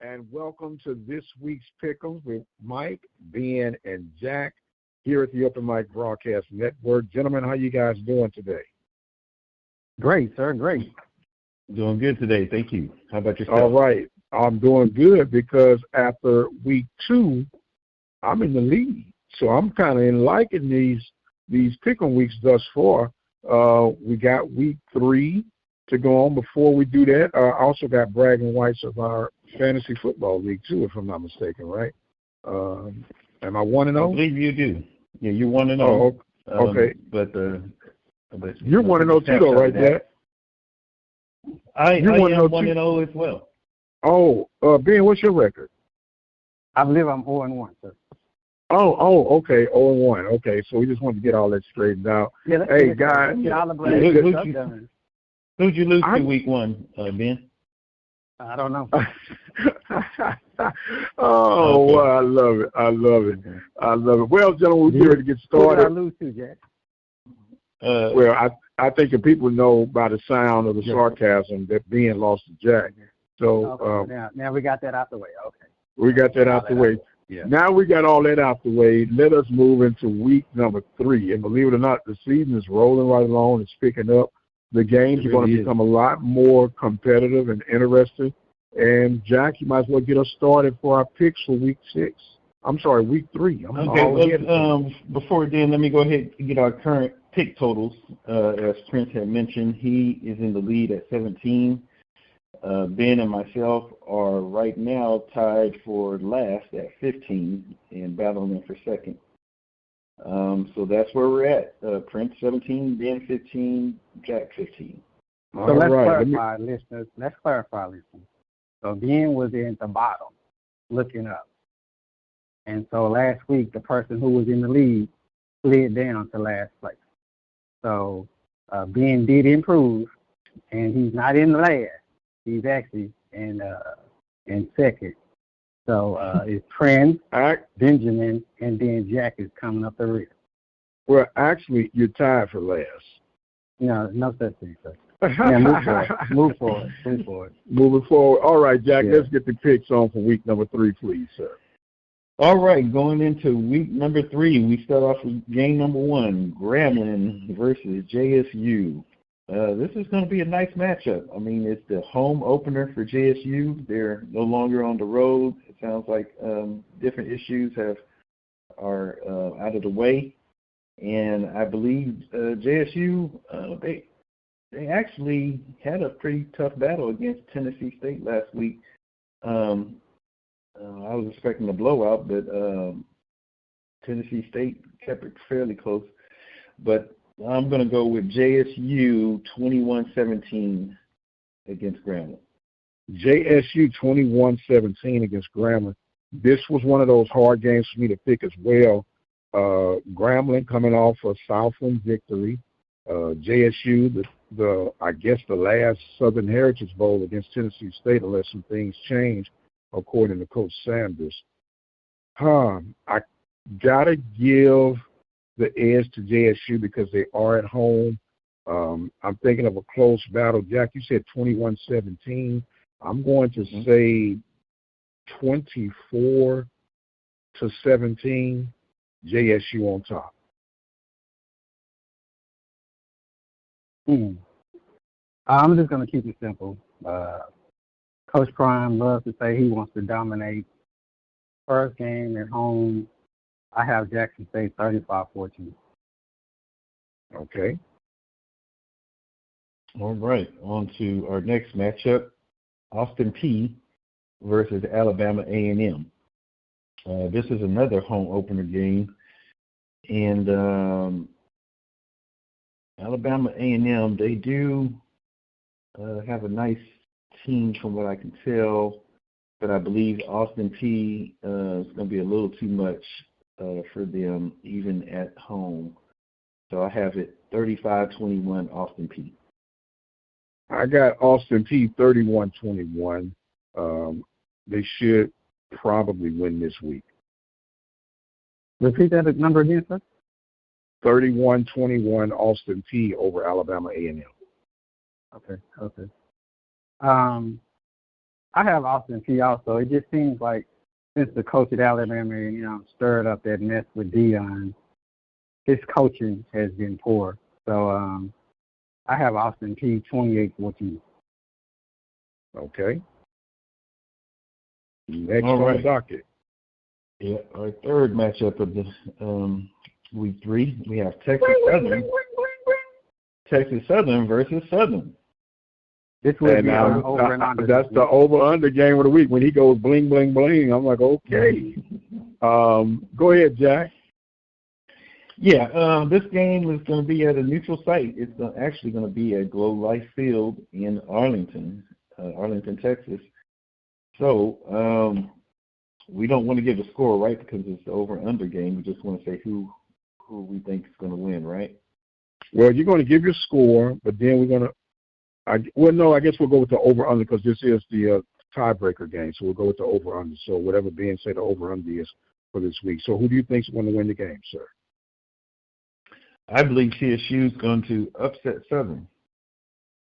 and welcome to this week's Pick'em with Mike, Ben, and Jack here at the Open Mic Broadcast Network. Gentlemen, how you guys doing today? Great, sir. Great. Doing good today. Thank you. How about yourself? All right. I'm doing good because after week 2, I'm in the lead. So I'm kind of liking these Pick'em weeks thus far. We got week 3 to go on. Before we do that, I also got bragging rights of our fantasy football league too, if I'm not mistaken, right? Am I 1-0? I believe you do. Yeah, you're 1-0. Oh, okay. But you're 1-0 too, though, right, Jack? I am 1-0 as well. Oh, Ben, what's your record? I believe I'm 0-1, sir. Oh, okay, 0-1. Okay, so we just wanted to get all that straightened out. Yeah, hey, guys. Who'd you lose to week 1, Ben? I don't know. Well, I love it. I love it. Well, gentlemen, we're ready to get started. Who did I lose to, Jack? Well, I think the people know by the sound of the sarcasm that Ben lost to Jack. So okay, now we got that out the way. Okay. We got that out the way. Yeah. Now we got all that out the way. Let us move into week number 3. And believe it or not, the season is rolling right along. It's picking up. The games are going to become a lot more competitive and interesting. And, Jack, you might as well get us started for our picks for week 3. Okay, before then, let me go ahead and get our current pick totals. As Prince had mentioned, he is in the lead at 17. Ben and myself are right now tied for last at 15 and battling for second. So that's where we're at. Prince 17, Ben 15, Jack 15. So let's clarify, listeners. So Ben was in the bottom, looking up. And so last week, the person who was in the lead slid down to last place. So Ben did improve, and he's not in the last. He's actually in second. So it's Prince, Benjamin, and then Jack is coming up the rear. Well, actually, you're tied for last. No such thing, sir. Yeah, move forward. Moving forward. All right, Jack, let's get the picks on for week number 3, please, sir. All right, going into week number 3, we start off with game number 1, Grambling versus JSU. This is going to be a nice matchup. I mean, it's the home opener for JSU. They're no longer on the road. It sounds like different issues are out of the way. And I believe JSU, they actually had a pretty tough battle against Tennessee State last week. I was expecting a blowout, but Tennessee State kept it fairly close. But I'm going to go with JSU 21-17 against Grambling. JSU 21-17 against Grambling. This was one of those hard games for me to pick as well. Grambling coming off a Southland victory. JSU, I guess the last Southern Heritage Bowl against Tennessee State, unless some things change, according to Coach Sanders. I got to give the edge to JSU because they are at home. I'm thinking of a close battle. Jack, you said 21-17. I'm going to say 24-17, JSU on top. I'm just going to keep it simple. Coach Prime loves to say he wants to dominate. First game at home, I have Jackson State 35-14. Okay. All right, on to our next matchup, Austin Peay versus Alabama A&M. This is another home opener game, and Alabama A&M, they do have a nice team from what I can tell, but I believe Austin Peay is going to be a little too much for them, even at home. So I have it 35-21 Austin Peay. I got Austin Peay 31-21. They should probably win this week. Repeat that number again, sir. 31-21 Austin Peay over Alabama A&M. Okay. I have Austin P also. It just seems like since the coach at Alabama, stirred up that mess with Deion, his coaching has been poor. So I have Austin P 28-14. Okay. Next All on right. the docket. Yeah, our third matchup of this week 3, we have Texas Southern. Texas Southern versus Southern. This would be over and under. That's the over-under game of the week. When he goes bling, bling, bling, I'm like, okay. Go ahead, Jack. Yeah, this game is going to be at a neutral site. It's actually going to be at Globe Life Field in Arlington, Texas. So we don't want to give a score, right, because it's the over-under game. We just want to say who we think is going to win, right? Well, you're going to give your score, but then we're going to I guess we'll go with the over-under because this is the tiebreaker game, so we'll go with the over-under. So whatever Ben said the over-under is for this week. So who do you think is going to win the game, sir? I believe TSU is going to upset Southern.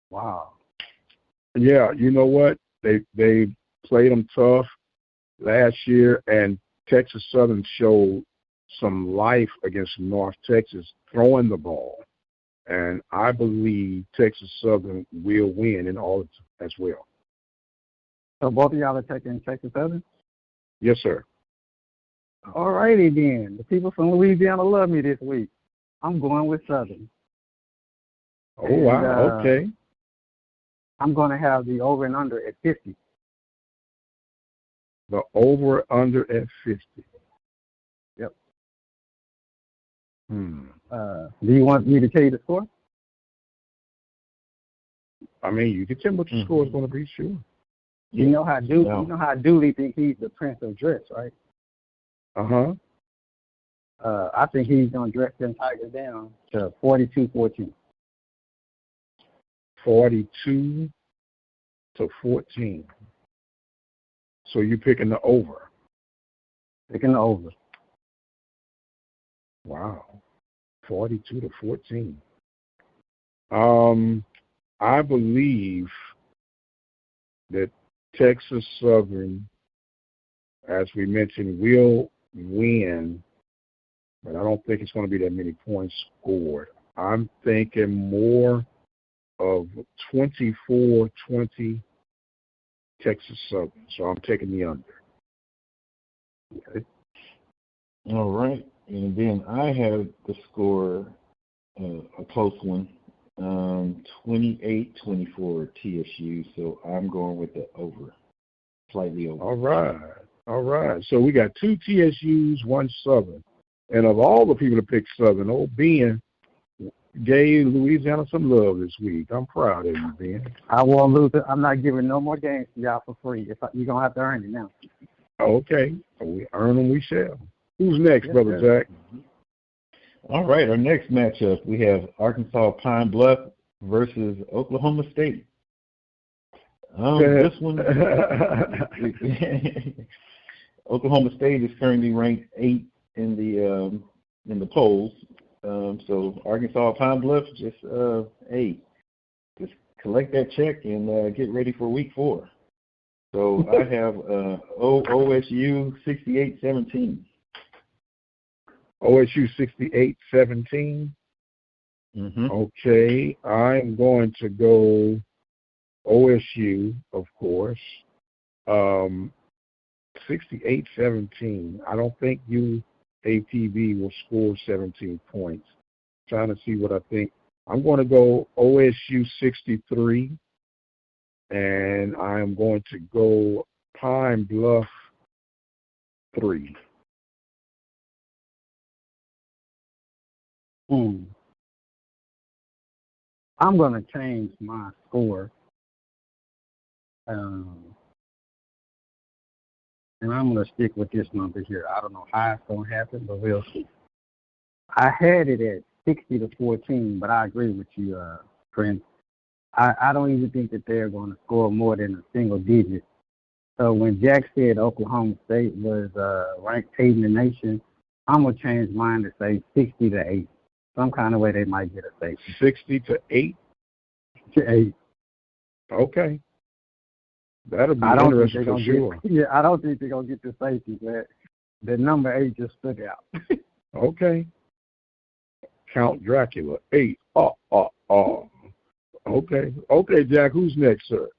Wow. Yeah, you know what? They played them tough last year, and Texas Southern showed some life against North Texas throwing the ball. And I believe Texas Southern will win in all as well. So both of y'all are taking Texas Southern? Yes, sir. All righty then. The people from Louisiana love me this week. I'm going with Southern. Oh, wow. Okay. I'm going to have the over and under at 50. The over under at 50. Yep. Do you want me to tell you the score? I mean, you can tell me what the score is going to be, sure. You know how Dooley thinks he's the prince of dress, right? Uh-huh. I think he's going to dress them Tigers down to 42-14. 42-14. So you're picking the over. Picking the over. Wow. 42-14. I believe that Texas Southern, as we mentioned, will win, but I don't think it's going to be that many points scored. I'm thinking more of 24-20 Texas Southern, so I'm taking the under. Okay. All right. And then I have the score, a close one, 28-24 TSU, so I'm going with the over, slightly over. All right. So we got 2 TSUs, 1 Southern. And of all the people that picked Southern, old Ben gave Louisiana some love this week. I'm proud of you, Ben. I won't lose it. I'm not giving no more games to y'all for free. You're going to have to earn it now. Okay. We earn them, we shall. Who's next, yes, Brother sir. Jack? All right, our next matchup, we have Arkansas Pine Bluff versus Oklahoma State. This one, Oklahoma State is currently ranked 8 in the polls. So Arkansas Pine Bluff just collect that check and get ready for week 4. So I have OSU 68-17. OSU 68-17. Okay, I'm going to go OSU, of course. 68-17. I don't think UAPB will score 17 points. Trying to see what I think. I'm going to go OSU 63, and I am going to go Pine Bluff 3. I'm going to change my score. And I'm going to stick with this number here. I don't know how it's going to happen, but we'll see. I had it at 60-14, but I agree with you, Prince. I don't even think that they're going to score more than a single digit. So when Jack said Oklahoma State was ranked 8 in the nation, I'm going to change mine to say 60-8. Some kind of way they might get a safety. 60-8? 8. Okay. That'll be interesting for sure. I don't think they're gonna get the safety, but the number 8 just stood out. Okay. Count Dracula 8. Okay. Okay, Jack. Who's next, sir?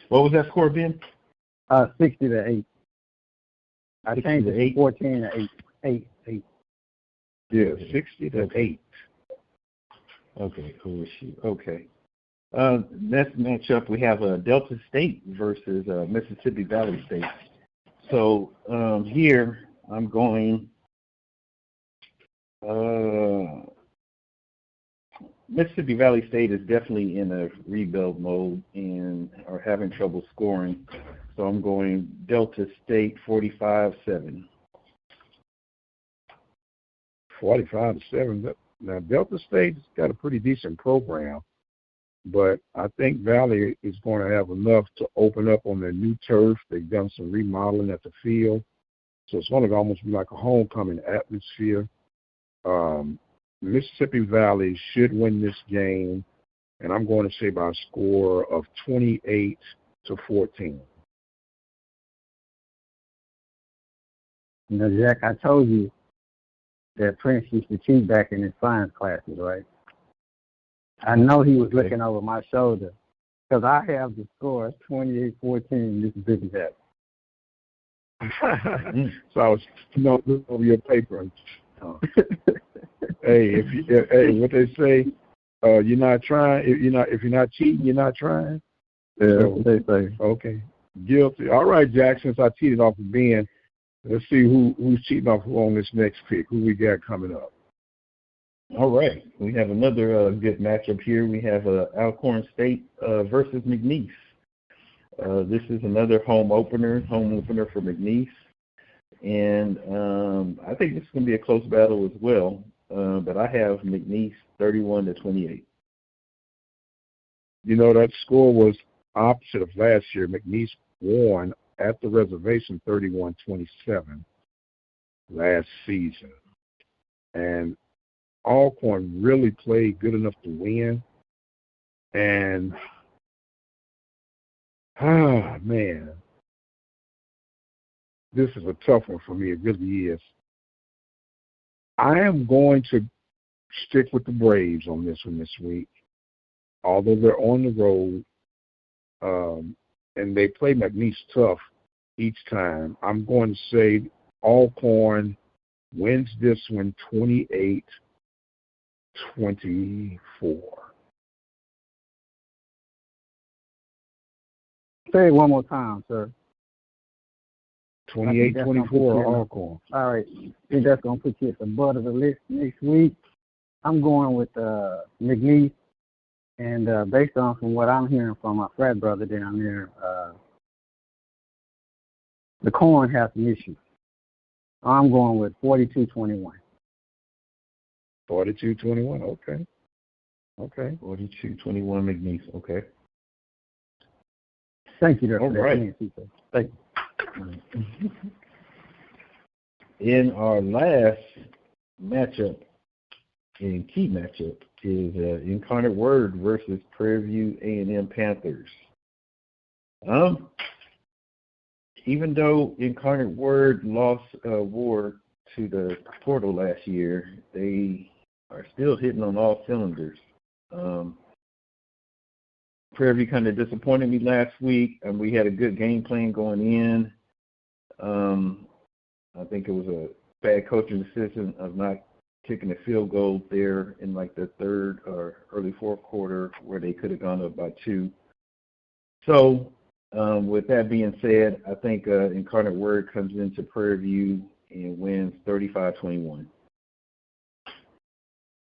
What was that score, Ben? 60-8. I changed it to 14-8. 8. Yeah, 60-8. Okay, cool. Okay. Next matchup, we have Delta State versus Mississippi Valley State. So here I'm going Mississippi Valley State is definitely in a rebuild mode and are having trouble scoring. So I'm going Delta State 45-7. 45-7. Now, Delta State's got a pretty decent program, but I think Valley is going to have enough to open up on their new turf. They've done some remodeling at the field, so it's going to almost be like a homecoming atmosphere. Mississippi Valley should win this game, and I'm going to say by a score of 28-14. You know, Jack, I told you that Prince used to cheat back in his science classes, right? I know he was looking over my shoulder because I have the score 28-14 Mississippi Valley. So I was looking over your paper. Hey, what they say, you're not trying. If you're not cheating, you're not trying. Yeah, that's what they say. Okay, guilty. All right, Jack. Since I cheated off of Ben, let's see who's cheating off who on this next pick. Who we got coming up? All right, we have another good matchup here. We have Alcorn State versus McNeese. This is another home opener for McNeese. And I think this is going to be a close battle as well. But I have McNeese 31-28. You know, that score was opposite of last year. McNeese won at the reservation 31-27 last season. And Alcorn really played good enough to win. And, man, this is a tough one for me. It really is. I am going to stick with the Braves on this one this week, although they're on the road, and they play McNeese tough each time. I'm going to say Alcorn wins this one 28-24. Say it one more time, sir. 28-24 Alcorn. All right. I think that's going to put you at the butt of the list next week. I'm going with McNeese. And based on from what I'm hearing from my frat brother down there, the Corn has some issues. I'm going with 42-21. 42-21, okay. 42-21 McNeese, okay. Thank you, there. All right. Thank you. In our last matchup, key matchup, is Incarnate Word versus Prairie View A&M Panthers. Even though Incarnate Word lost Ward to the portal last year, they are still hitting on all cylinders. Prairie View kind of disappointed me last week, and we had a good game plan going in. I think it was a bad coaching decision of not kicking a field goal there in like the third or early fourth quarter where they could have gone up by 2. So with that being said, I think Incarnate Word comes into Prairie View and wins 35-21.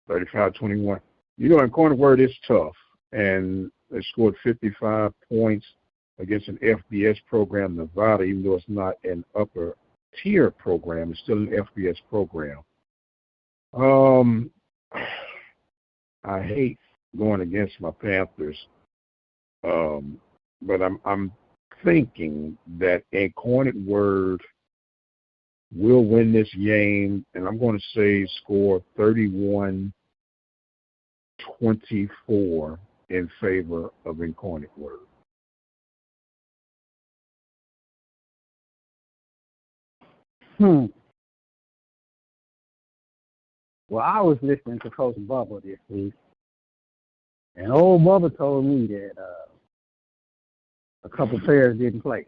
35-21. You know, Incarnate Word is tough, and they scored 55 points against an FBS program, Nevada, even though it's not an upper-tier program. It's still an FBS program. I hate going against my Panthers, but I'm thinking that Incarnate Word will win this game, and I'm going to say score 31-24 in favor of Incarnate Word. Well, I was listening to Coach Bubba this week, and old Bubba told me that a couple players didn't play.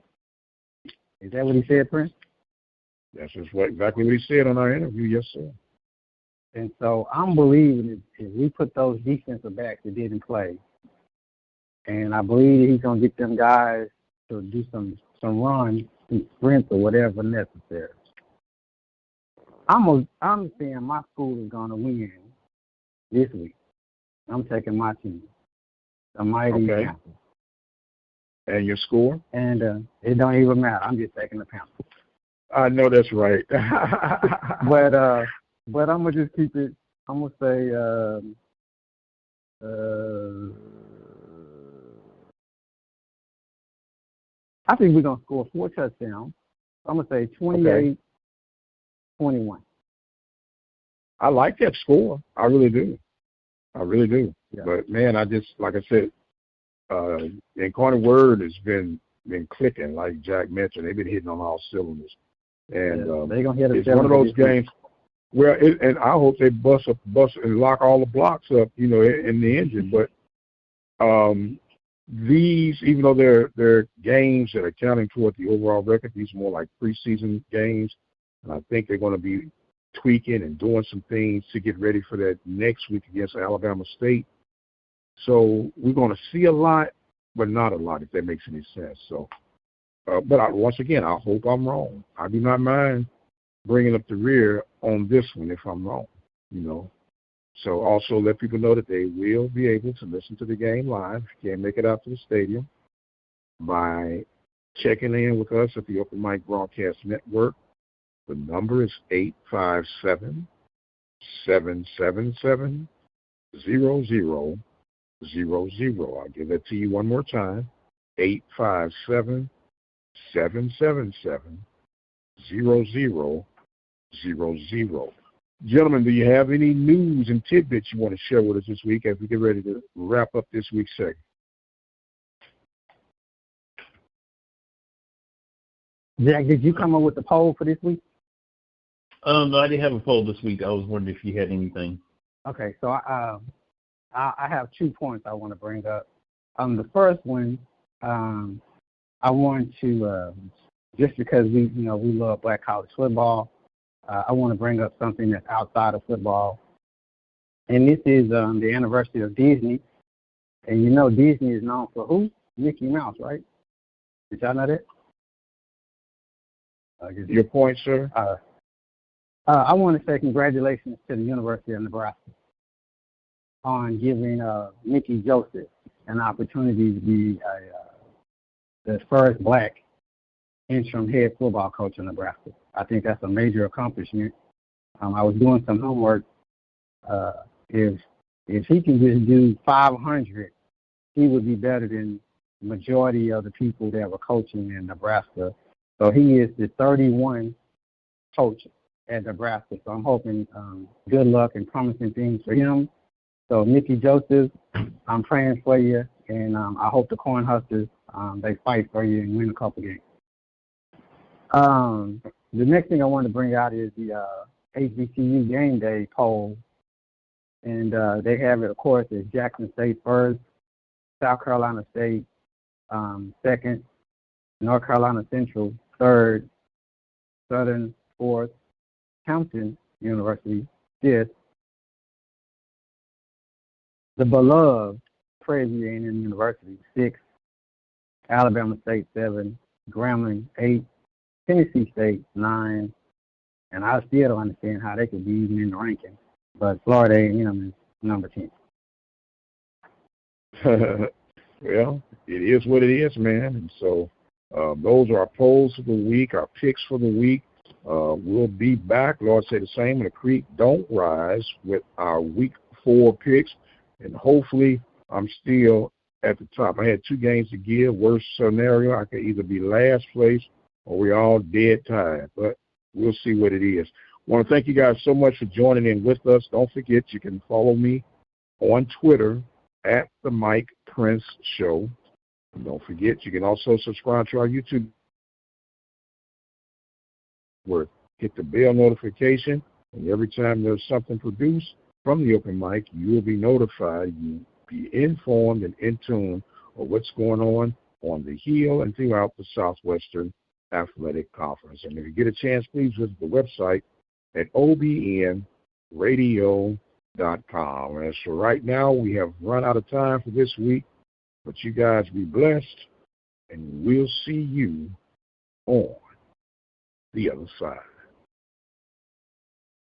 Is that what he said, Prince? That's just exactly what he said on our interview, yes, sir. And so I'm believing if we put those defensive backs that didn't play, and I believe that he's going to get them guys to do some runs, some sprints, or whatever necessary. I'm saying my school is going to win this week. I'm taking my team, the Mighty Panthers. And your score? And it don't even matter. I'm just taking the Panthers. I know that's right. But I'm gonna just keep it. I'm gonna say I think we're gonna score 4 touchdowns. I'm gonna say 28-21. I like that score. I really do. Yeah. But man, I just, like I said, Incarnate Word has been clicking, like Jack mentioned. They've been hitting on all cylinders, and they're gonna hit. It's one of those games. Well, and I hope they bust and lock all the blocks up, in the engine. But these, even though they're games that are counting toward the overall record, these are more like preseason games, and I think they're going to be tweaking and doing some things to get ready for that next week against Alabama State. So we're going to see a lot, but not a lot, if that makes any sense. So, once again, I hope I'm wrong. I do not mind bringing up the rear on this one if I'm wrong, So also let people know that they will be able to listen to the game live. If you can't make it out to the stadium, by checking in with us at the Open Mic Broadcast Network. The number is 857-777-0000. I'll give that to you one more time. 857-777-0000. Gentlemen, do you have any news and tidbits you want to share with us this week as we get ready to wrap up this week's segment? Jack, did you come up with the poll for this week? No, I didn't have a poll this week. I was wondering if you had anything. Okay, so I have 2 points I want to bring up. The first one, I want to just because we love Black college football, I want to bring up something that's outside of football, and this is the anniversary of Disney. And Disney is known for who? Mickey Mouse, right? Did y'all know that? Your point, sir? I want to say congratulations to the University of Nebraska on giving Mickey Joseph an opportunity to be the first black interim head football coach in Nebraska. I think that's a major accomplishment. I was doing some homework. If he can just do 500, he would be better than the majority of the people that were coaching in Nebraska. So he is the 31 coach at Nebraska. So I'm hoping good luck and promising things for him. So Mickey Joseph, I'm praying for you, and I hope the Cornhuskers they fight for you and win a couple games. The next thing I want to bring out is the HBCU game day poll, and they have it, of course, as Jackson State first, South Carolina State second, North Carolina Central third, Southern fourth, Hampton University fifth, the beloved Prairie View A&M University sixth, Alabama State 7, Grambling 8, Tennessee State 9, and I still don't understand how they could be even in the ranking. But Florida A&M is number 10. Well, it is what it is, man. And so those are our polls for the week, our picks for the week. We'll be back, Lord say the same, when the creek don't rise, with our week 4 picks. And hopefully I'm still at the top. I had 2 games to give. Worst scenario, I could either be last place or we all dead tired. But we'll see what it is. I want to thank you guys so much for joining in with us. Don't forget, you can follow me on Twitter at The Mike Prince Show. And don't forget, you can also subscribe to our YouTube. hit the bell notification, and every time there's something produced from the open mic, you will be notified. You'll be informed and in tune of what's going on the Hill and throughout the Southwestern Athletic Conference. And if you get a chance, please visit the website at obnradio.com. And so right now, we have run out of time for this week, but you guys be blessed, and we'll see you on the other side.